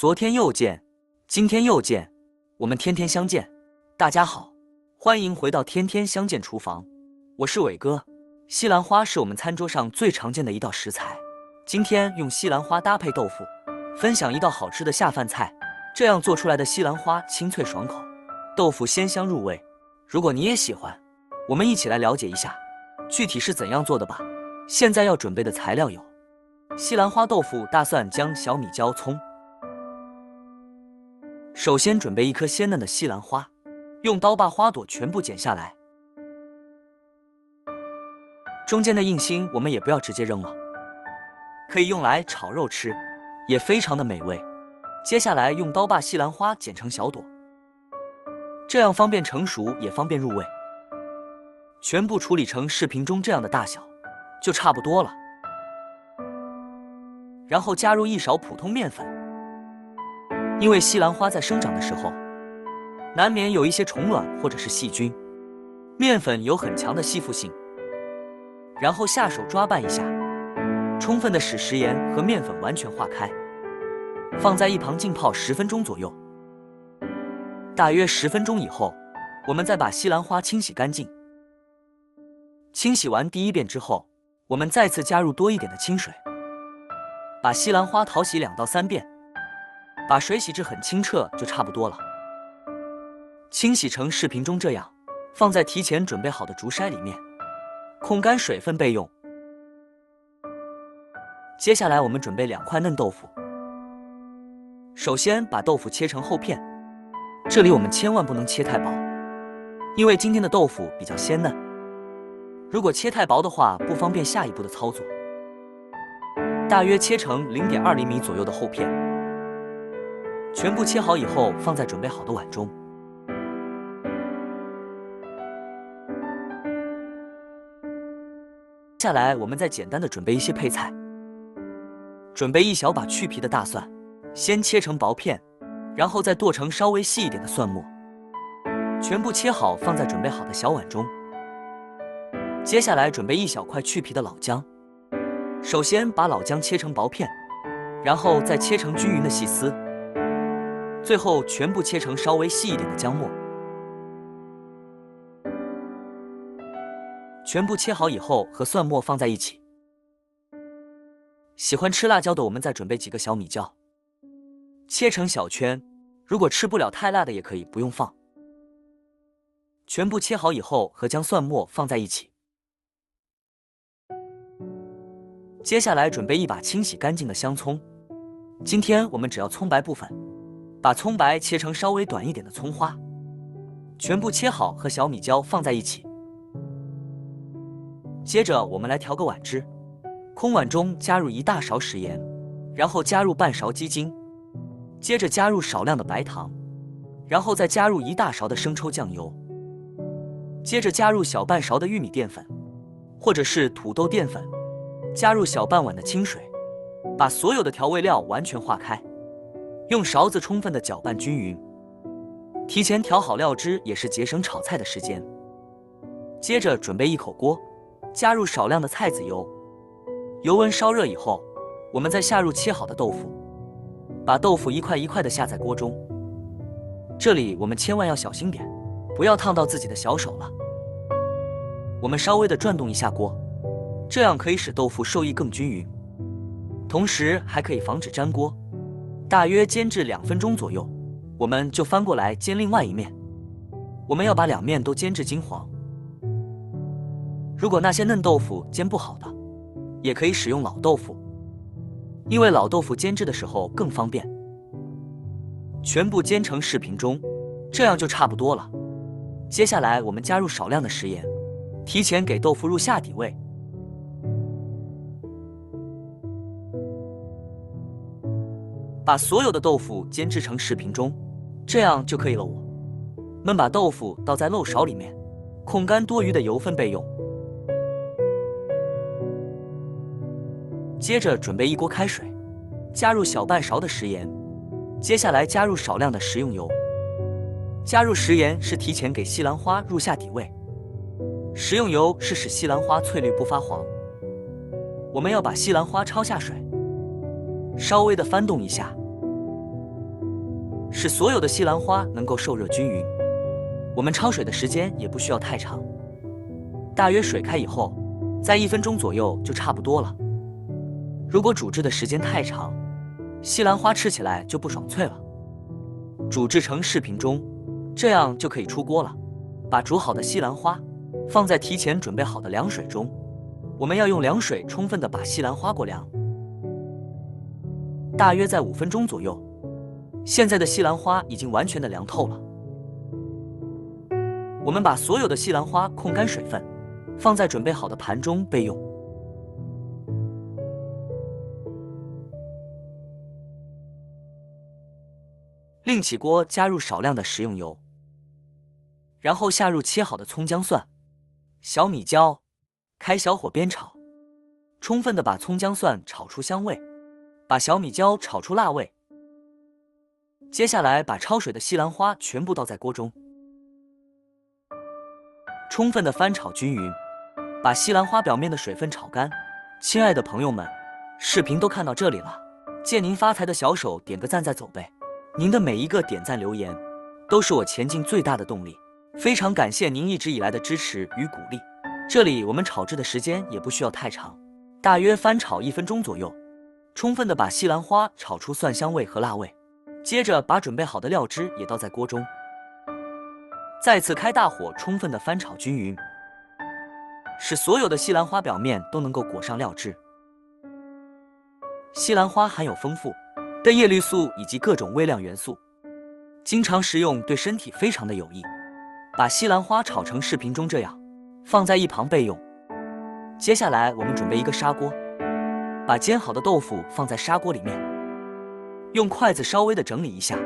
昨天又见，今天又见，我们天天相见。大家好，欢迎回到天天相见厨房，我是伟哥。西兰花是我们餐桌上最常见的一道食材，今天用西兰花搭配豆腐，分享一道好吃的下饭菜。这样做出来的西兰花清脆爽口，豆腐鲜香入味。如果你也喜欢，我们一起来了解一下具体是怎样做的吧。现在要准备的材料有西兰花豆腐、大蒜、姜、小米椒、葱。首先准备一颗鲜嫩的西兰花，用刀把花朵全部剪下来，中间的硬心我们也不要直接扔了，可以用来炒肉吃，也非常的美味。接下来用刀把西兰花剪成小朵，这样方便成熟也方便入味。全部处理成视频中这样的大小就差不多了，然后加入1勺普通面粉。因为西兰花在生长的时候难免有一些虫卵或者是细菌，面粉有很强的吸附性，然后下手抓拌一下，充分的使食盐和面粉完全化开，放在一旁浸泡10分钟左右。大约10分钟以后，我们再把西兰花清洗干净。清洗完第1遍之后，我们再次加入多一点的清水，把西兰花淘洗2到3遍，把水洗至很清澈就差不多了。清洗成视频中这样，放在提前准备好的竹筛里面，控干水分备用。接下来我们准备2块嫩豆腐。首先把豆腐切成厚片，这里我们千万不能切太薄，因为今天的豆腐比较鲜嫩，如果切太薄的话不方便下一步的操作。大约切成0.2厘米左右的厚片，全部切好以后放在准备好的碗中。接下来我们再简单的准备一些配菜，准备1小把去皮的大蒜，先切成薄片，然后再剁成稍微细一点的蒜末，全部切好放在准备好的小碗中。接下来准备1小块去皮的老姜，首先把老姜切成薄片，然后再切成均匀的细丝，最后全部切成稍微细一点的姜末。全部切好以后和蒜末放在一起。喜欢吃辣椒的我们再准备几个小米椒，切成小圈，如果吃不了太辣的也可以不用放。全部切好以后和姜蒜末放在一起。接下来准备1把清洗干净的香葱，今天我们只要葱白部分，把葱白切成稍微短一点的葱花，全部切好和小米椒放在一起。接着我们来调个碗汁，空碗中加入1大勺食盐，然后加入半勺鸡精，接着加入少量的白糖，然后再加入1大勺的生抽酱油，接着加入小半勺的玉米淀粉或者是土豆淀粉，加入小半碗的清水，把所有的调味料完全化开，用勺子充分的搅拌均匀。提前调好料汁也是节省炒菜的时间。接着准备1口锅，加入少量的菜籽油，油温烧热以后，我们再下入切好的豆腐，把豆腐一块一块的下在锅中。这里我们千万要小心点，不要烫到自己的小手了。我们稍微的转动一下锅，这样可以使豆腐受益更均匀，同时还可以防止粘锅。大约煎至2分钟左右，我们就翻过来煎另外一面。我们要把2面都煎至金黄。如果那些嫩豆腐煎不好的，也可以使用老豆腐，因为老豆腐煎制的时候更方便。全部煎成视频中，这样就差不多了。接下来我们加入少量的食盐，提前给豆腐入下底味。把所有的豆腐煎制成视频中，这样就可以了。我们把豆腐倒在漏勺里面，控干多余的油分备用。接着准备1锅开水，加入小半勺的食盐，接下来加入少量的食用油。加入食盐是提前给西兰花入下底味，食用油是使西兰花翠绿不发黄。我们要把西兰花焯下水，稍微的翻动一下，使所有的西兰花能够受热均匀。我们焯水的时间也不需要太长，大约水开以后，在1分钟左右就差不多了。如果煮制的时间太长，西兰花吃起来就不爽脆了。煮制成视频中，这样就可以出锅了。把煮好的西兰花放在提前准备好的凉水中，我们要用凉水充分的把西兰花过凉，大约在5分钟左右。现在的西兰花已经完全的凉透了。我们把所有的西兰花控干水分，放在准备好的盘中备用。另起锅加入少量的食用油，然后下入切好的葱姜蒜、小米椒，开小火煸炒，充分的把葱姜蒜炒出香味，把小米椒炒出辣味。接下来把焯水的西兰花全部倒在锅中，充分的翻炒均匀，把西兰花表面的水分炒干。亲爱的朋友们，视频都看到这里了，借您发财的小手点个赞再走呗。您的每一个点赞留言，都是我前进最大的动力。非常感谢您一直以来的支持与鼓励。这里我们炒制的时间也不需要太长，大约翻炒1分钟左右，充分的把西兰花炒出蒜香味和辣味。接着把准备好的料汁也倒在锅中，再次开大火，充分的翻炒均匀，使所有的西兰花表面都能够裹上料汁。西兰花含有丰富的叶绿素以及各种微量元素，经常食用对身体非常的有益。把西兰花炒成视频中这样，放在一旁备用。接下来我们准备一个砂锅，把煎好的豆腐放在砂锅里面，用筷子稍微的整理一下。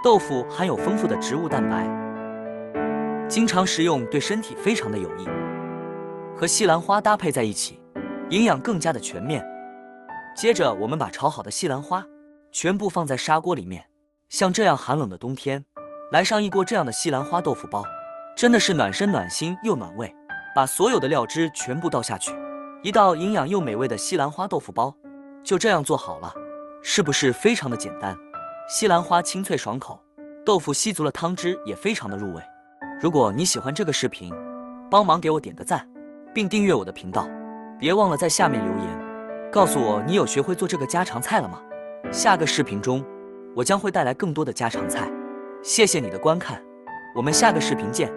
豆腐含有丰富的植物蛋白，经常食用对身体非常的有益。和西兰花搭配在一起，营养更加的全面。接着我们把炒好的西兰花全部放在砂锅里面，像这样寒冷的冬天，来上一锅这样的西兰花豆腐包，真的是暖身暖心又暖胃。把所有的料汁全部倒下去，一道营养又美味的西兰花豆腐包就这样做好了，是不是非常的简单？西兰花清脆爽口，豆腐吸足了汤汁，也非常的入味。如果你喜欢这个视频，帮忙给我点个赞，并订阅我的频道。别忘了在下面留言，告诉我你有学会做这个家常菜了吗？下个视频中，我将会带来更多的家常菜。谢谢你的观看，我们下个视频见。